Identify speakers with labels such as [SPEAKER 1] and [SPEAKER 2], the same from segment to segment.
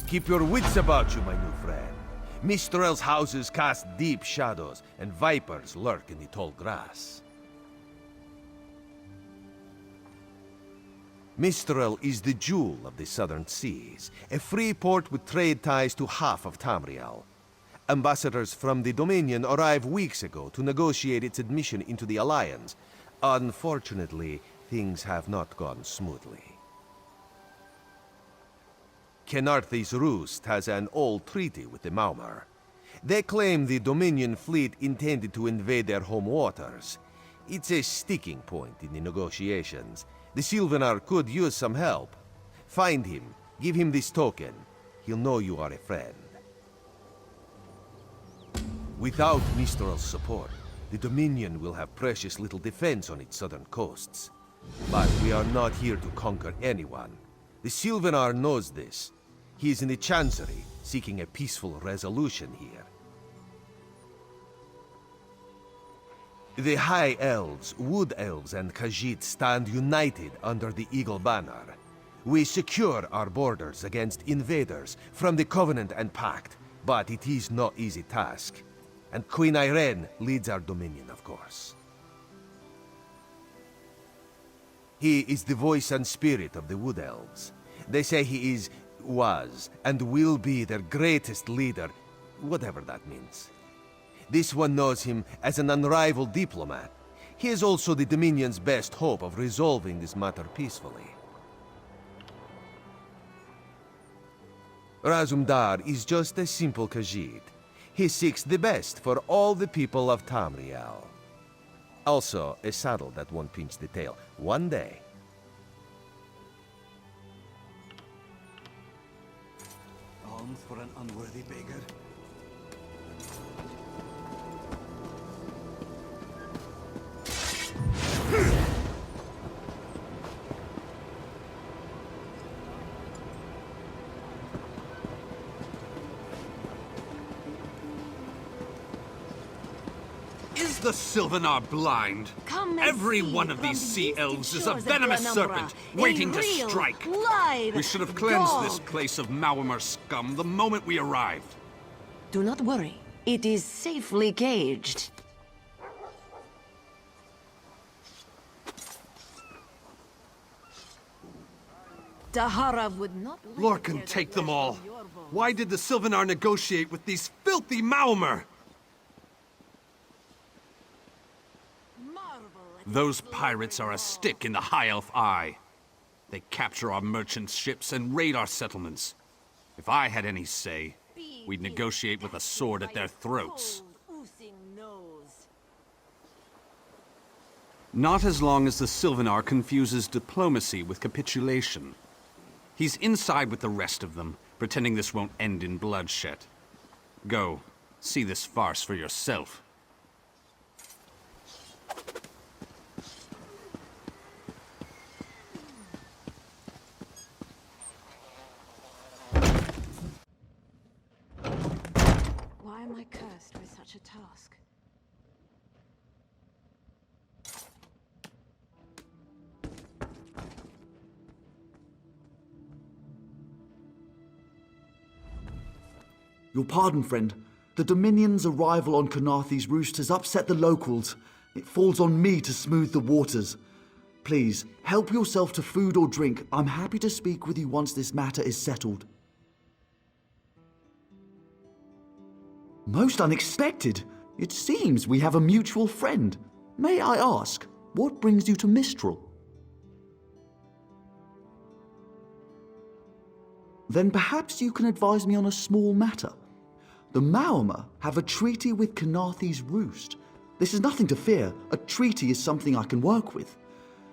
[SPEAKER 1] Keep your wits about you, my new friend. Mistral's houses cast deep shadows, and vipers lurk in the tall grass. Mistral is the jewel of the southern seas, a free port with trade ties to half of Tamriel. Ambassadors from the Dominion arrived weeks ago to negotiate its admission into the Alliance. Unfortunately, things have not gone smoothly. Khenarthi's Roost has an old treaty with the Maumar. They claim the Dominion fleet intended to invade their home waters. It's a sticking point in the negotiations. The Sylvanar could use some help. Find him, give him this token. He'll know you are a friend. Without Mistral's support, the Dominion will have precious little defense on its southern coasts. But we are not here to conquer anyone. The Sylvanar knows this. He is in the Chancery, seeking a peaceful resolution here. The High Elves, Wood Elves, and Khajiit stand united under the Eagle Banner. We secure our borders against invaders from the Covenant and Pact, but it is no easy task. And Queen Irene leads our dominion, of course. He is the voice and spirit of the Wood Elves. They say he was, and will be their greatest leader, whatever that means. This one knows him as an unrivaled diplomat. He is also the Dominion's best hope of resolving this matter peacefully. Razumdar is just a simple Khajiit. He seeks the best for all the people of Tamriel. Also, a saddle that won't pinch the tail one day.
[SPEAKER 2] Alms for an unworthy beggar.
[SPEAKER 3] Is the Sylvanar blind? Every one of these sea elves is a venomous serpent waiting to strike. We should have cleansed this place of Maumar scum the moment we arrived.
[SPEAKER 4] Do not worry. It is safely caged. Dahara would not let
[SPEAKER 3] Lorcan, take them all. Why did the Sylvanar negotiate with these filthy Maumar? Those pirates are a stick in the High Elf eye. They capture our merchant ships and raid our settlements. If I had any say, we'd negotiate with a sword at their throats. Not as long as the Sylvanar confuses diplomacy with capitulation. He's inside with the rest of them, pretending this won't end in bloodshed. Go, see this farce for yourself.
[SPEAKER 4] Why am I cursed with such a task?
[SPEAKER 5] Your pardon, friend. The Dominion's arrival on Khenarthi's Roost has upset the locals. It falls on me to smooth the waters. Please, help yourself to food or drink. I'm happy to speak with you once this matter is settled. Most unexpected. It seems we have a mutual friend. May I ask, what brings you to Mistral? Then perhaps you can advise me on a small matter. The Maumar have a treaty with Khenarthi's Roost. This is nothing to fear. A treaty is something I can work with.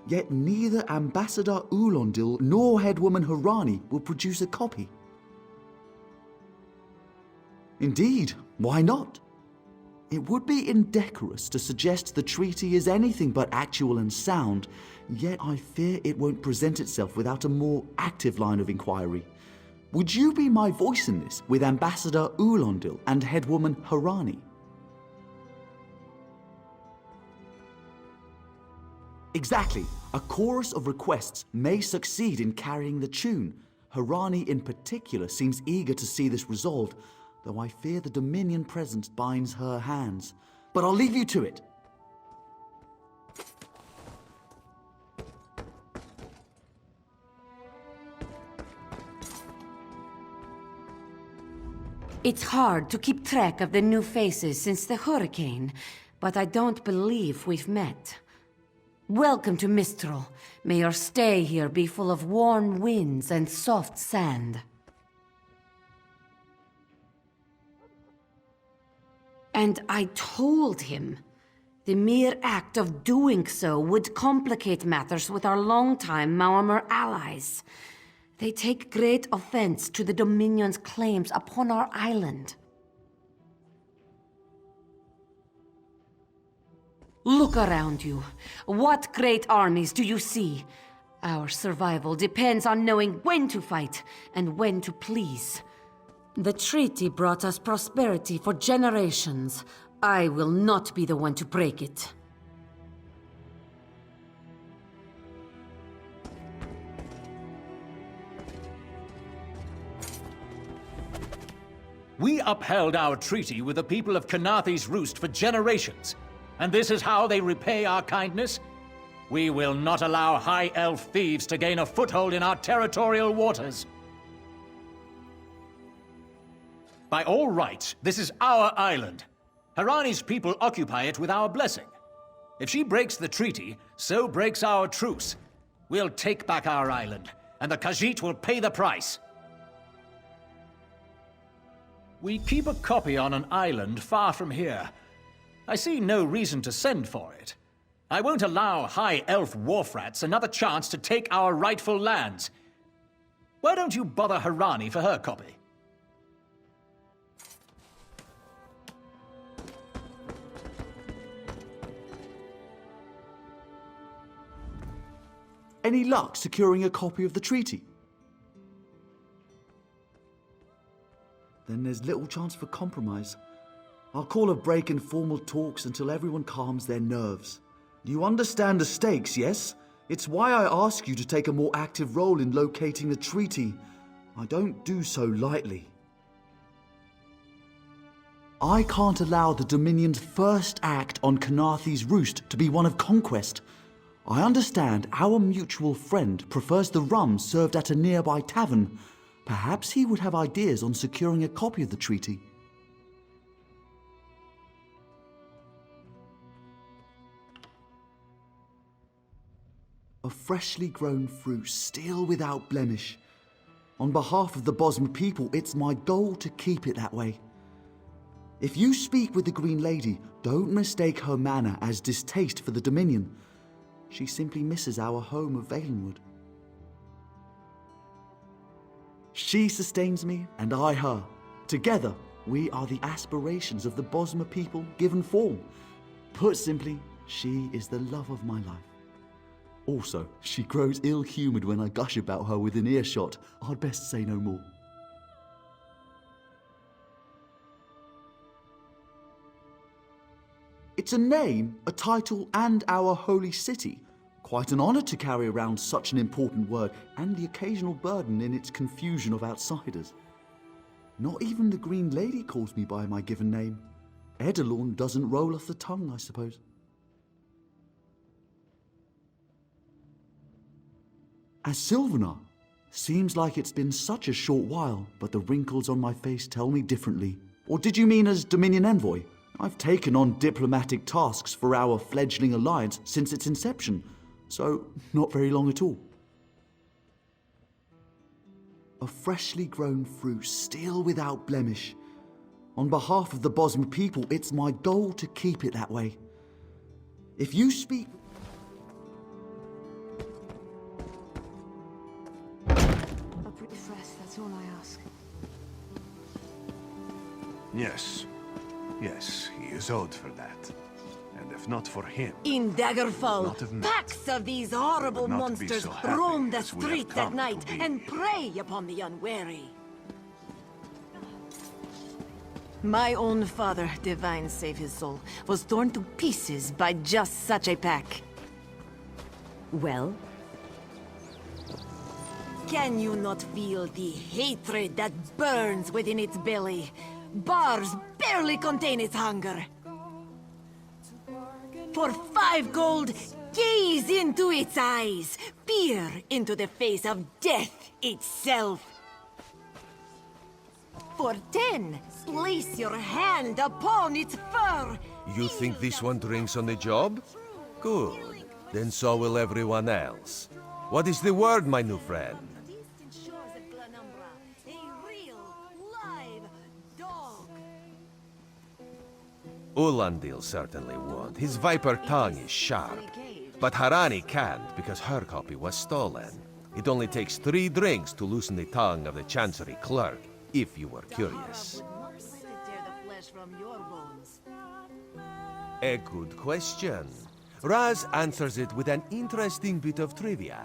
[SPEAKER 5] Yet neither Ambassador Ulondil nor Headwoman Harani will produce a copy. Indeed, why not? It would be indecorous to suggest the treaty is anything but actual and sound, yet I fear it won't present itself without a more active line of inquiry. Would you be my voice in this with Ambassador Ulondil and Headwoman Harani? Exactly. A chorus of requests may succeed in carrying the tune. Harani in particular seems eager to see this resolved, though I fear the Dominion presence binds her hands. But I'll leave you to it.
[SPEAKER 4] It's hard to keep track of the new faces since the hurricane, but I don't believe we've met. Welcome to Mistral. May your stay here be full of warm winds and soft sand. And I told him. The mere act of doing so would complicate matters with our longtime Maormer allies. They take great offense to the Dominion's claims upon our island. Look around you. What great armies do you see? Our survival depends on knowing when to fight and when to please. The treaty brought us prosperity for generations. I will not be the one to break it.
[SPEAKER 6] We upheld our treaty with the people of Khenarthi's Roost for generations, and this is how they repay our kindness? We will not allow High Elf thieves to gain a foothold in our territorial waters. By all rights, this is our island. Harani's people occupy it with our blessing. If she breaks the treaty, so breaks our truce. We'll take back our island, and the Khajiit will pay the price. We keep a copy on an island far from here. I see no reason to send for it. I won't allow High Elf wharf-rats another chance to take our rightful lands. Why don't you bother Harani for her copy?
[SPEAKER 5] Any luck securing a copy of the treaty? Then there's little chance for compromise. I'll call a break in formal talks until everyone calms their nerves. You understand the stakes, yes? It's why I ask you to take a more active role in locating the treaty. I don't do so lightly. I can't allow the Dominion's first act on Khenarthi's Roost to be one of conquest. I understand our mutual friend prefers the rum served at a nearby tavern. Perhaps he would have ideas on securing a copy of the treaty. A freshly grown fruit, still without blemish. On behalf of the Bosmer people, it's my goal to keep it that way. If you speak with the Green Lady, don't mistake her manner as distaste for the Dominion. She simply misses our home of Valenwood. She sustains me, and I her. Together, we are the aspirations of the Bosmer people given form. Put simply, she is the love of my life. Also, she grows ill-humoured when I gush about her within earshot. I'd best say no more. It's a name, a title, and our holy city. Quite an honour to carry around such an important word, and the occasional burden in its confusion of outsiders. Not even the Green Lady calls me by my given name. Edelorn doesn't roll off the tongue, I suppose. As Sylvanar, seems like it's been such a short while, but the wrinkles on my face tell me differently. Or did you mean as Dominion Envoy? I've taken on diplomatic tasks for our fledgling alliance since its inception, so not very long at all. A freshly grown fruit, still without blemish. On behalf of the Bosmer people, it's my goal to keep it that way. If you speak...
[SPEAKER 7] A brief rest, that's all I ask.
[SPEAKER 2] Yes. Yes, he is owed for that. And if not for him...
[SPEAKER 4] In Daggerfall,
[SPEAKER 2] Not of night.
[SPEAKER 4] packs of these horrible
[SPEAKER 2] would not be
[SPEAKER 4] monsters
[SPEAKER 2] so happy
[SPEAKER 4] roam the
[SPEAKER 2] as we have
[SPEAKER 4] streets at
[SPEAKER 2] come
[SPEAKER 4] night
[SPEAKER 2] to be.
[SPEAKER 4] and prey upon the unwary. My own father, divine save his soul, was torn to pieces by just such a pack. Well?
[SPEAKER 8] Can you not feel the hatred that burns within its belly? Bars barely contain its hunger. For 5 gold, gaze into its eyes. Peer into the face of death itself. For 10, place your hand upon its fur.
[SPEAKER 1] You think this one drinks on the job? Good. Then so will everyone else. What is the word, my new friend? Ulandil certainly won't. His viper tongue is sharp. But Harani can't because her copy was stolen. It only takes 3 drinks to loosen the tongue of the Chancery clerk, if you were curious. A good question. Raz answers it with an interesting bit of trivia.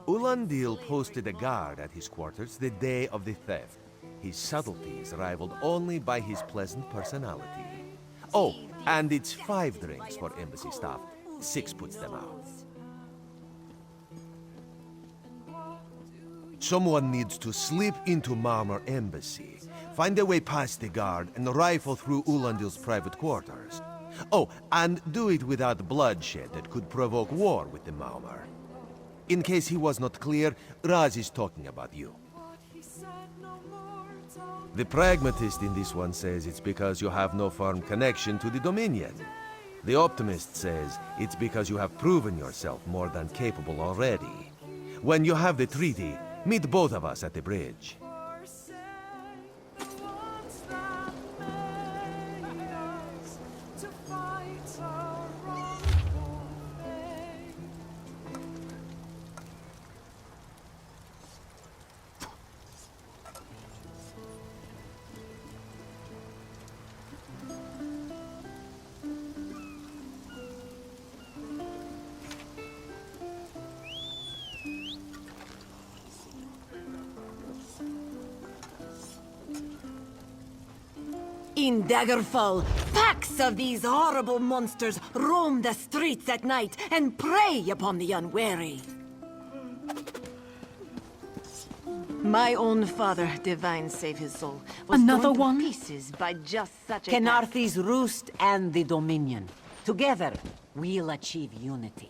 [SPEAKER 1] Ulandil posted a guard at his quarters the day of the theft. His subtlety is rivaled only by his pleasant personality. Oh, and it's 5 drinks for embassy staff. 6 puts them out. Someone needs to slip into Marmor Embassy, find a way past the guard, and rifle through Ulandil's private quarters. Oh, and do it without bloodshed that could provoke war with the Marmor. In case he was not clear, Raz is talking about you. The pragmatist in this one says it's because you have no firm connection to the Dominion. The optimist says it's because you have proven yourself more than capable already. When you have the treaty, meet both of us at the bridge.
[SPEAKER 8] In Daggerfall, packs of these horrible monsters roam the streets at night and prey upon the unwary. My own father, divine save his soul, was
[SPEAKER 9] Another
[SPEAKER 8] torn to
[SPEAKER 9] one?
[SPEAKER 8] pieces by just such a
[SPEAKER 9] Khenarthi's Roost and the Dominion. Together, we'll achieve unity.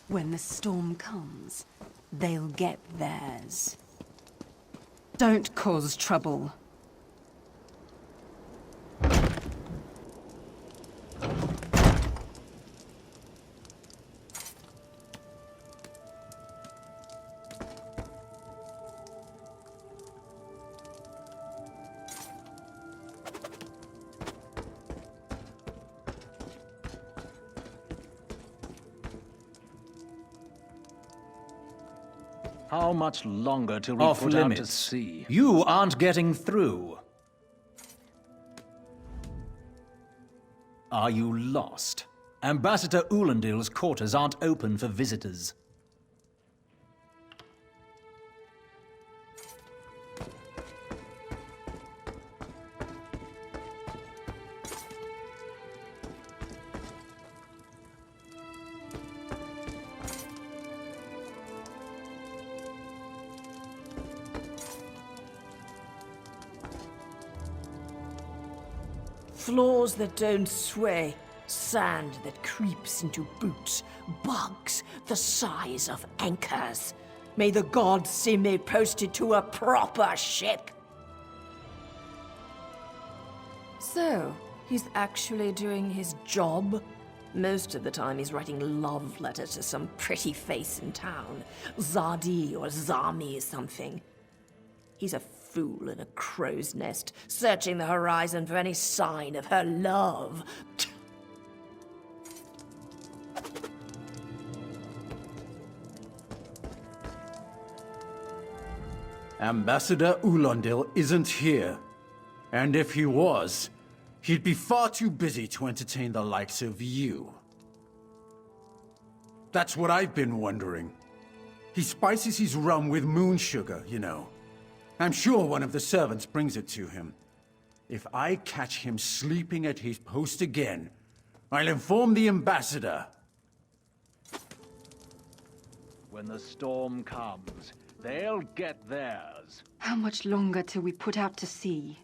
[SPEAKER 9] When the storm comes, they'll get theirs. Don't cause trouble.
[SPEAKER 6] How much longer till we Off put out to limits. sea? You aren't getting through. Are you lost? Ambassador Ulandil's quarters aren't open for visitors.
[SPEAKER 8] Floors that don't sway, sand that creeps into boots, bugs the size of anchors. May the gods see me posted to a proper ship. So, he's actually doing his job? Most of the time he's writing love letters to some pretty face in town. Zadi or Zami or something. He's a fool in a crow's nest, searching the horizon for any sign of her love.
[SPEAKER 10] Ambassador Ulandil isn't here. And if he was, he'd be far too busy to entertain the likes of you. That's what I've been wondering. He spices his rum with moon sugar, you know. I'm sure one of the servants brings it to him. If I catch him sleeping at his post again, I'll inform the ambassador.
[SPEAKER 6] When the storm comes, they'll get theirs.
[SPEAKER 7] How much longer till we put out to sea?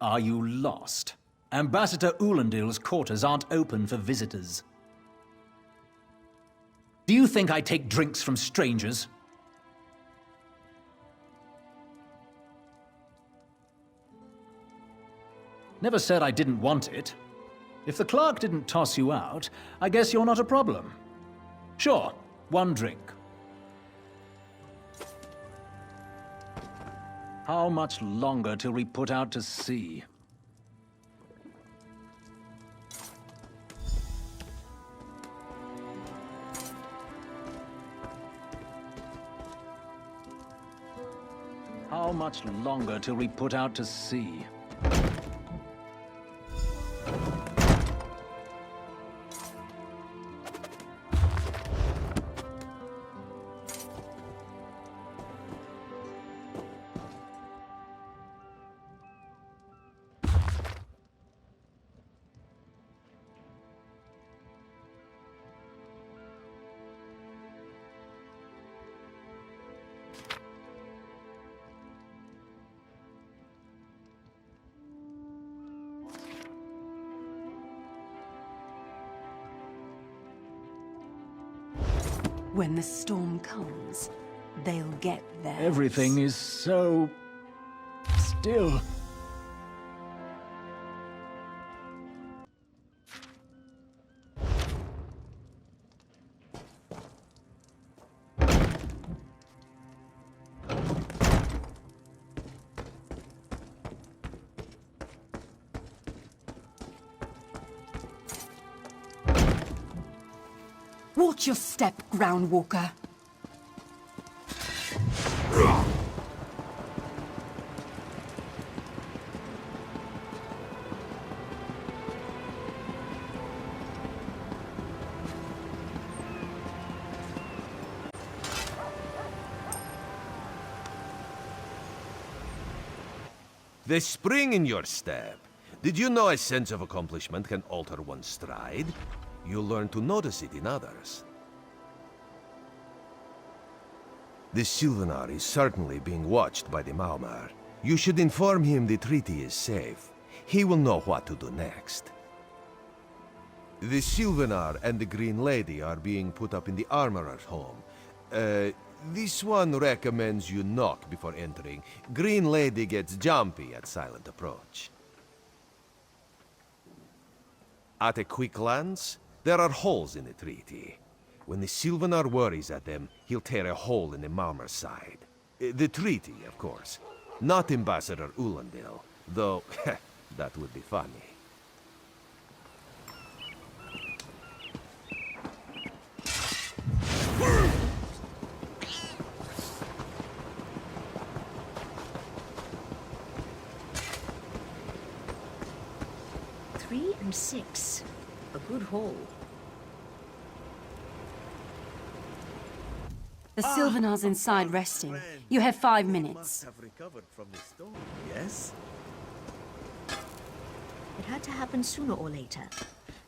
[SPEAKER 6] Are you lost? Ambassador Ulandil's quarters aren't open for visitors. Do you think I take drinks from strangers? Never said I didn't want it. If the clerk didn't toss you out, I guess you're not a problem. Sure, one drink. How much longer till we put out to sea? How much longer till we put out to sea?
[SPEAKER 7] When the storm comes, they'll get theirs.
[SPEAKER 6] Everything is so still.
[SPEAKER 7] Watch your step, Groundwalker.
[SPEAKER 1] The spring in your step. Did you know a sense of accomplishment can alter one's stride? You'll learn to notice it in others. The Sylvanar is certainly being watched by the Maumar. You should inform him the treaty is safe. He will know what to do next. The Sylvanar and the Green Lady are being put up in the Armorer's home. This one recommends you knock before entering. Green Lady gets jumpy at silent approach. At a quick glance, there are holes in the treaty. When the Sylvanar worries at them, he'll tear a hole in the Malmer's side. The treaty, of course. Not Ambassador Ulandil, though that would be funny.
[SPEAKER 11] Three and 6. A good haul.
[SPEAKER 7] The Sylvanar's inside resting. You have 5 minutes.
[SPEAKER 12] Have recovered from the storm, yes?
[SPEAKER 11] It had to happen sooner or later.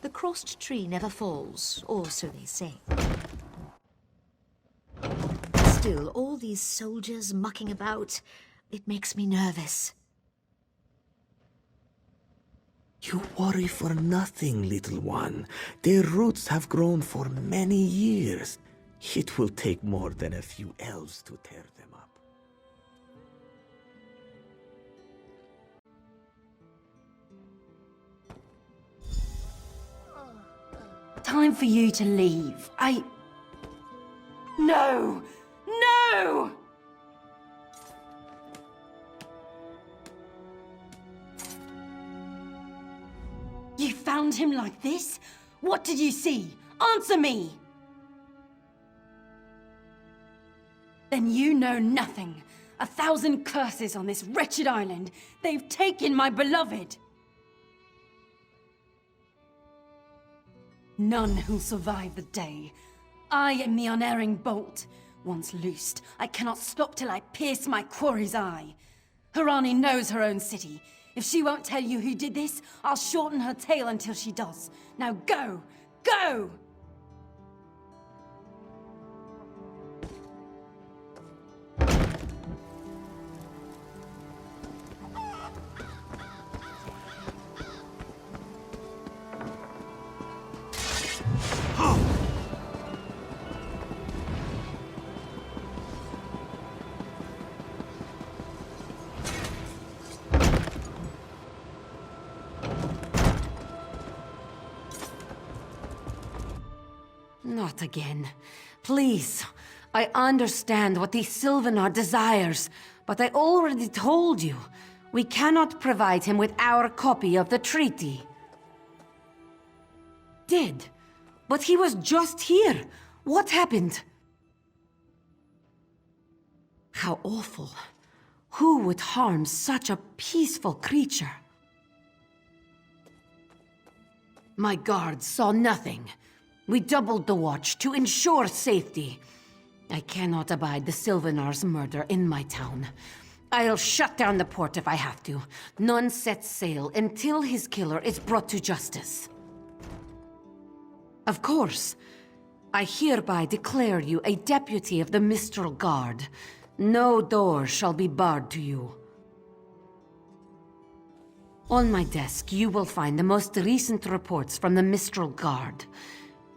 [SPEAKER 11] The crossed tree never falls, or so they say. Still, all these soldiers mucking about, it makes me nervous.
[SPEAKER 12] You worry for nothing, little one. Their roots have grown for many years. It will take more than a few elves to tear them up.
[SPEAKER 7] Time for you to leave. No! No! You found him like this? What did you see? Answer me! Then you know nothing. 1,000 curses on this wretched island. They've taken my beloved. None who'll survive the day. I am the unerring bolt. Once loosed, I cannot stop till I pierce my quarry's eye. Harani knows her own city. If she won't tell you who did this, I'll shorten her tale until she does. Now go! Go!
[SPEAKER 4] Not again. Please. I understand what the Sylvanar desires, but I already told you. We cannot provide him with our copy of the treaty. Did? But he was just here. What happened? How awful. Who would harm such a peaceful creature? My guards saw nothing. We doubled the watch to ensure safety. I cannot abide the Sylvanar's murder in my town. I'll shut down the port if I have to. None sets sail until his killer is brought to justice. Of course. I hereby declare you a deputy of the Mistral Guard. No door shall be barred to you. On my desk, you will find the most recent reports from the Mistral Guard.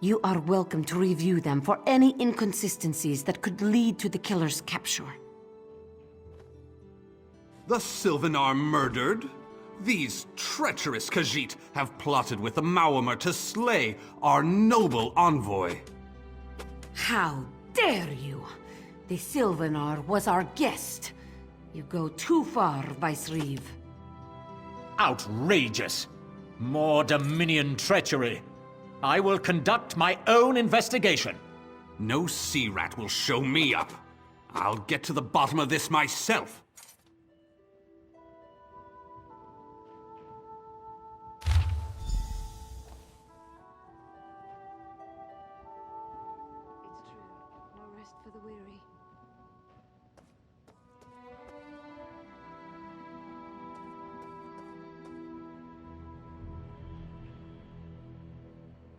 [SPEAKER 4] You are welcome to review them for any inconsistencies that could lead to the killer's capture.
[SPEAKER 3] The Sylvanar murdered? These treacherous Khajiit have plotted with the Maormer to slay our noble envoy.
[SPEAKER 4] How dare you! The Sylvanar was our guest. You go too far, Vice-Reeve.
[SPEAKER 6] Outrageous! More Dominion treachery. I will conduct my own investigation.
[SPEAKER 3] No sea rat will show me up. I'll get to the bottom of this myself.
[SPEAKER 11] It's true. No rest for the weary.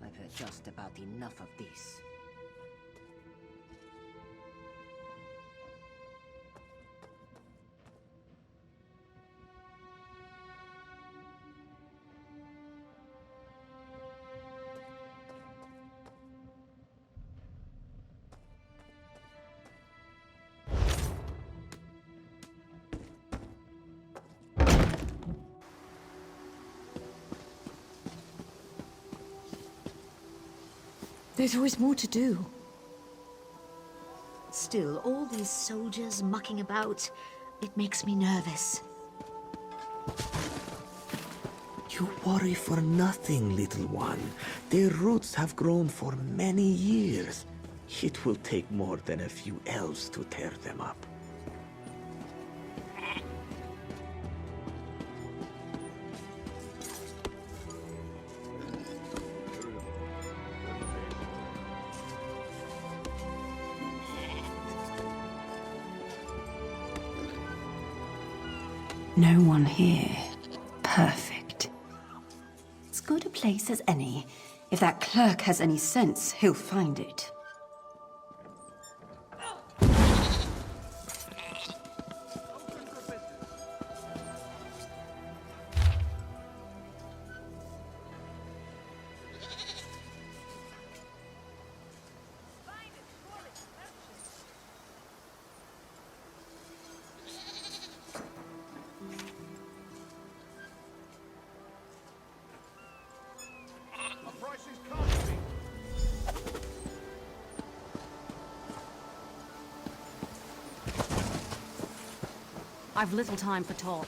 [SPEAKER 9] I've heard just about enough of this.
[SPEAKER 11] There's always more to do. Still, all these soldiers mucking about, it makes me nervous.
[SPEAKER 12] You worry for nothing, little one. Their roots have grown for many years. It will take more than a few elves to tear them up.
[SPEAKER 7] No one here. Perfect. As good a place as any. If that clerk has any sense, he'll find it. I've little time for talk.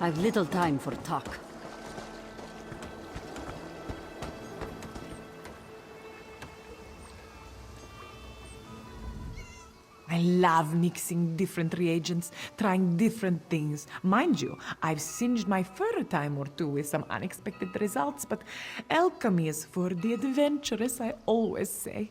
[SPEAKER 4] I've little time for talk.
[SPEAKER 13] I love mixing different reagents, trying different things. Mind you, I've singed my fur a time or two with some unexpected results, but alchemy is for the adventurous, I always say.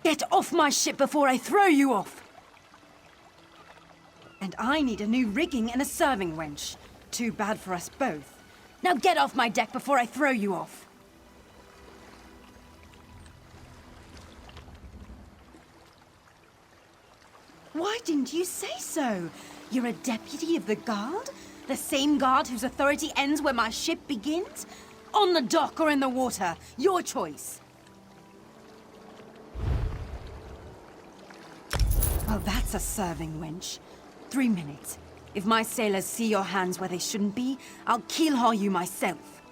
[SPEAKER 7] Get off my ship before I throw you off! And I need a new rigging and a serving wench. Too bad for us both. Now get off my deck before I throw you off! Why didn't you say so? You're a deputy of the guard? The same guard whose authority ends where my ship begins? On the dock or in the water, your choice. Well, that's a serving wench. 3 minutes. If my sailors see your hands where they shouldn't be, I'll keelhaul you myself.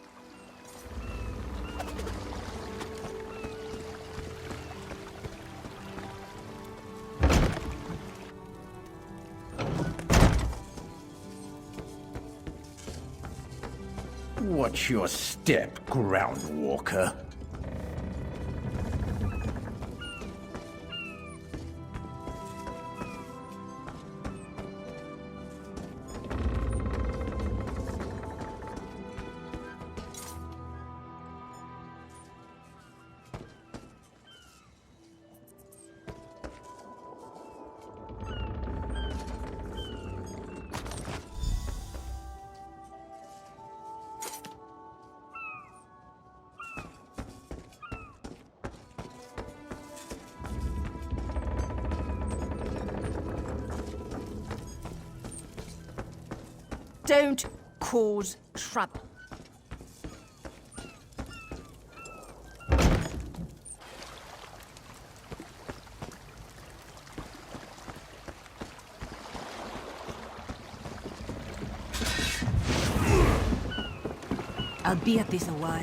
[SPEAKER 10] Watch your step, groundwalker.
[SPEAKER 8] Don't cause trouble.
[SPEAKER 7] I'll be at this a while.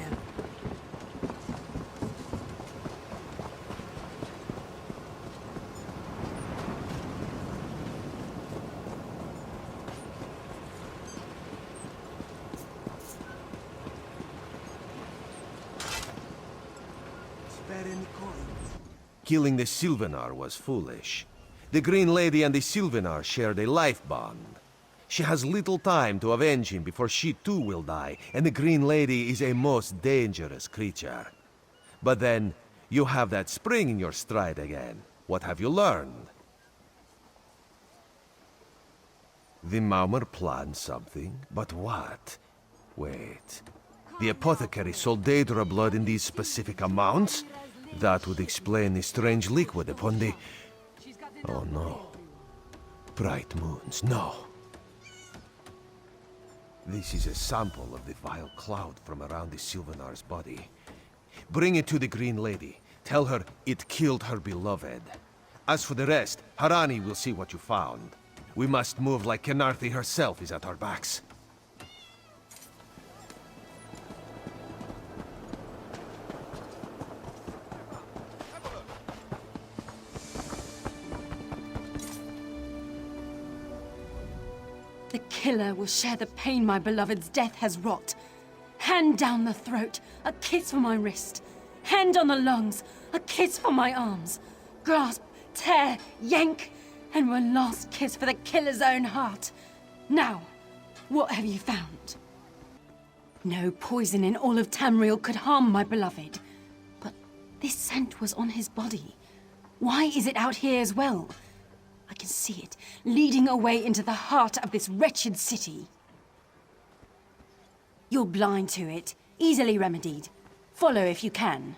[SPEAKER 1] Killing the Sylvanar was foolish. The Green Lady and the Sylvanar shared a life bond. She has little time to avenge him before she too will die, and the Green Lady is a most dangerous creature. But then, you have that spring in your stride again. What have you learned? The Maumar planned something, but what? Wait. The apothecary sold Daedra blood in these specific amounts? That would explain the strange liquid upon the... Oh no. Bright moons, no. This is a sample of the vile cloud from around the Sylvanar's body. Bring it to the Green Lady. Tell her it killed her beloved. As for the rest, Harani will see what you found. We must move like Khenarthi herself is at our backs.
[SPEAKER 7] The killer will share the pain my beloved's death has wrought. Hand down the throat, a kiss for my wrist. Hand on the lungs, a kiss for my arms. Grasp, tear, yank, and one last kiss for the killer's own heart. Now, what have you found? No poison in all of Tamriel could harm my beloved. But this scent was on his body. Why is it out here as well? I can see it, leading away into the heart of this wretched city. You're blind to it, easily remedied. Follow if you can.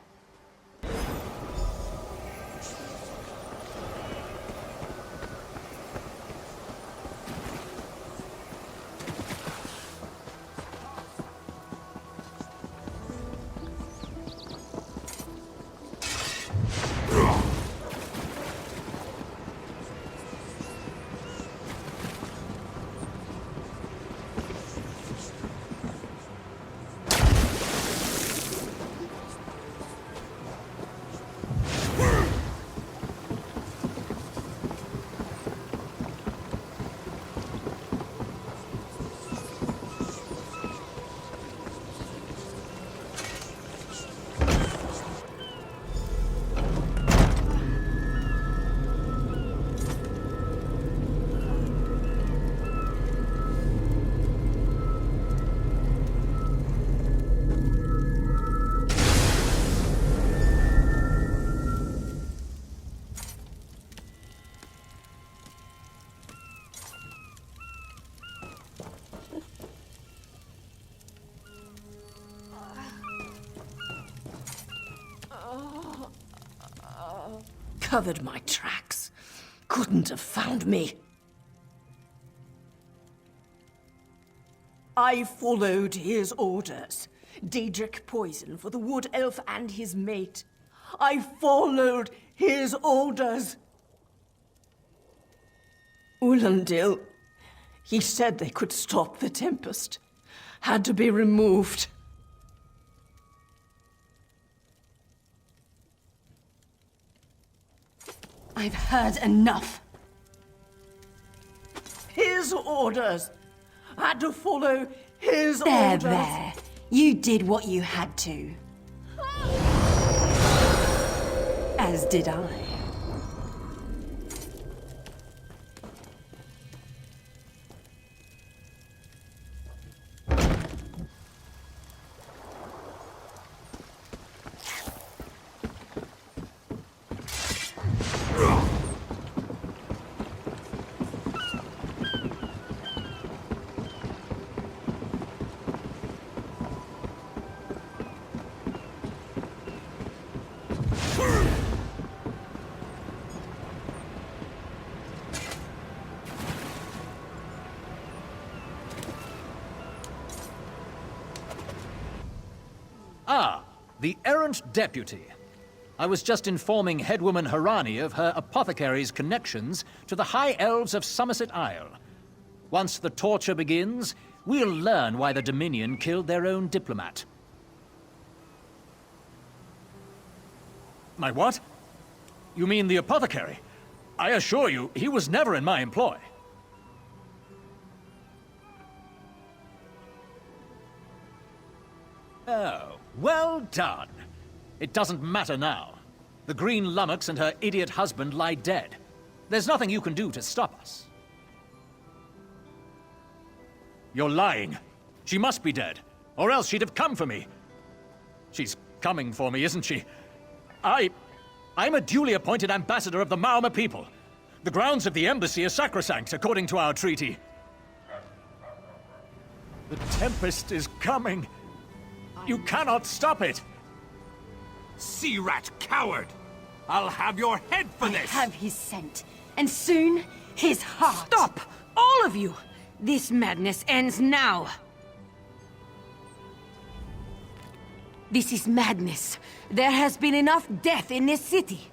[SPEAKER 8] Covered my tracks. Couldn't have found me. I followed his orders. Daedric poison for the wood elf and his mate. I followed his orders. Ulandil, he said they could stop the tempest. Had to be removed.
[SPEAKER 7] I've heard enough.
[SPEAKER 8] His orders. Had to follow his orders.
[SPEAKER 7] There. You did what you had to. As did I.
[SPEAKER 6] Ah, the errant deputy. I was just informing headwoman Harani of her apothecary's connections to the High Elves of Somerset Isle. Once the torture begins, we'll learn why the Dominion killed their own diplomat. My what? You mean the apothecary? I assure you, he was never in my employ. Oh, well done. It doesn't matter now. The Green Lummox and her idiot husband lie dead. There's nothing you can do to stop us. You're lying. She must be dead, or else she'd have come for me. She's coming for me, isn't she? I'm a duly appointed ambassador of the Mauma people. The grounds of the embassy are sacrosanct, according to our treaty. The tempest is coming. You cannot stop it!
[SPEAKER 3] Sea rat coward! I'll have your head for this!
[SPEAKER 7] I have his scent, and soon, his heart.
[SPEAKER 4] Stop! All of you! This madness ends now! This is madness. There has been enough death in this city.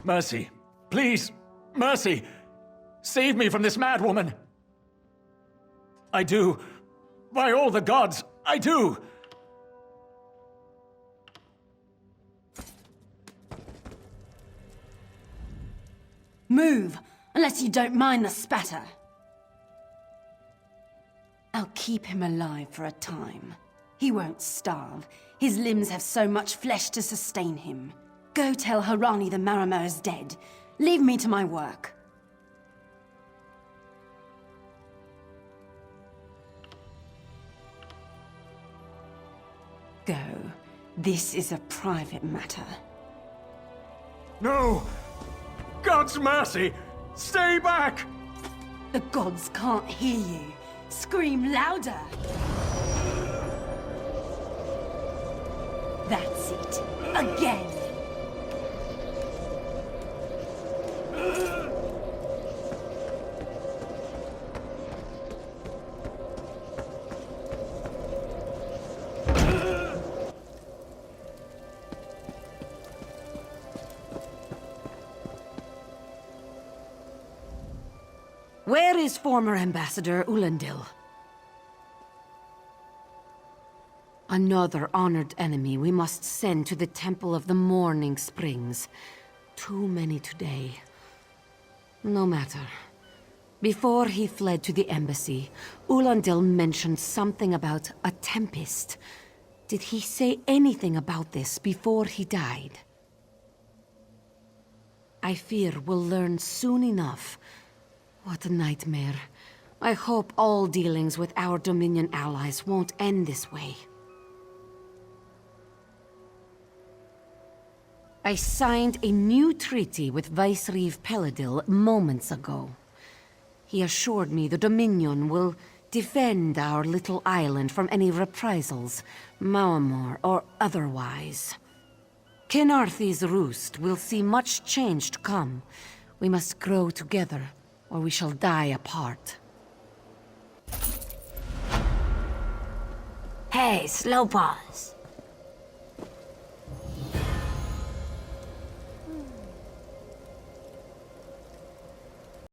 [SPEAKER 6] Mercy. Please. Mercy. Save me from this madwoman. I do. By all the gods, I do.
[SPEAKER 7] Move, unless you don't mind the spatter. I'll keep him alive for a time. He won't starve. His limbs have so much flesh to sustain him. Go tell Harani the Marama is dead. Leave me to my work. Go. This is a private matter.
[SPEAKER 6] No! God's mercy! Stay back!
[SPEAKER 7] The gods can't hear you. Scream louder! That's it. Again!
[SPEAKER 4] Where is former Ambassador Ulandil? Another honored enemy we must send to the Temple of the Morning Springs. Too many today. No matter. Before he fled to the embassy, Ulandil mentioned something about a tempest. Did he say anything about this before he died? I fear we'll learn soon enough. What a nightmare. I hope all dealings with our Dominion allies won't end this way. I signed a new treaty with Vicereeve Peladil moments ago. He assured me the Dominion will defend our little island from any reprisals, Maamor or otherwise. Khenarthi's Roost will see much change to come. We must grow together, or we shall die apart.
[SPEAKER 11] Hey, slow paws.